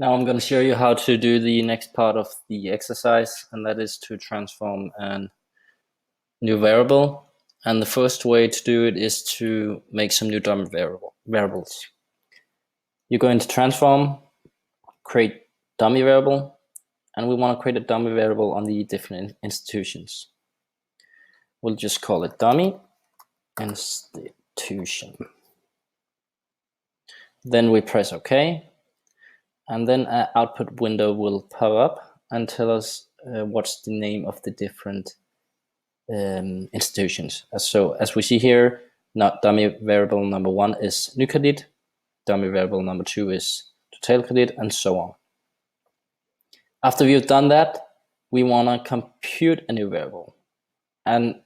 Now I'm going to show you how to do the next part of the exercise, and that is to transform a new variable. And the first way to do it is to make some new dummy variables. You go into transform, create dummy variable, and we want to create a dummy variable on the different institutions. We'll just call it dummy institution. Then we press OK. And then an output window will pop up and tell us what's the name of the different institutions. So as we see here, dummy variable number 1 is NuCredit, dummy variable number 2 is Totalkredit, and so on. After we've done that, we want to compute a new variable. And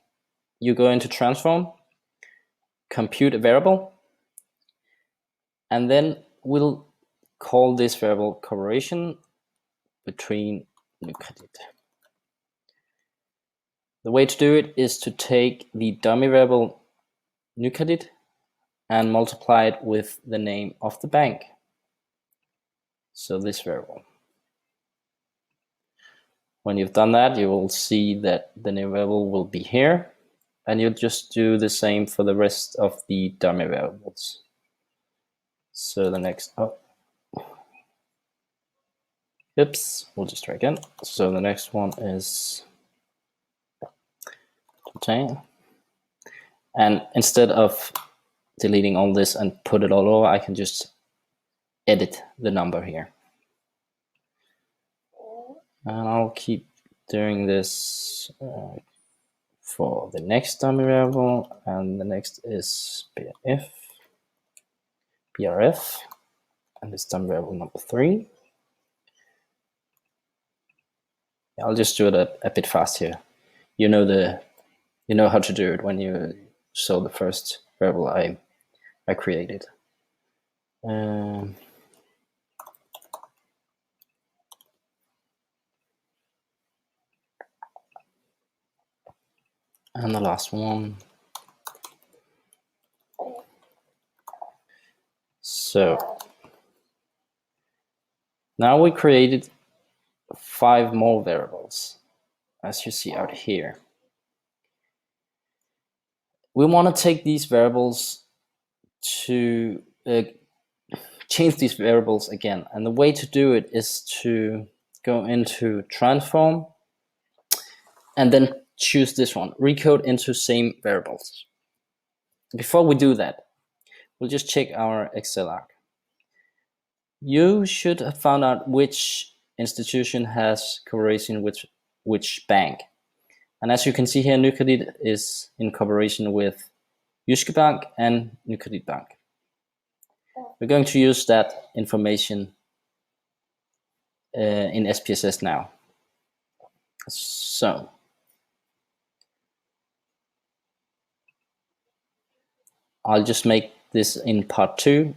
you go into transform, compute a variable, and then we'll call this variable correlation between NuCredit. The way to do it is to take the dummy variable NuCredit and multiply it with the name of the bank. So this variable. When you've done that, you will see that the new variable will be here, and you'll just do the same for the rest of the dummy variables. So the next, we'll just try again. So the next one is Total. And instead of deleting all this and put it all over, I can just edit the number here. And I'll keep doing this for the next dummy variable, and the next is BRF, and this dummy variable number 3. I'll just do it a bit fast here. You know how to do it when you saw the first variable I created. And the last one. So now we created 5 more variables, as you see out here. We want to take these variables to change these variables again. And the way to do it is to go into transform and then choose this one, recode into same variables. Before we do that, we'll just check our Excel arc. You should have found out which institution has cooperation with which bank. And as you can see here, NuCredit is in cooperation with Jyske Bank and NuCredit Bank. We're going to use that information in SPSS now. So I'll just make this in part 2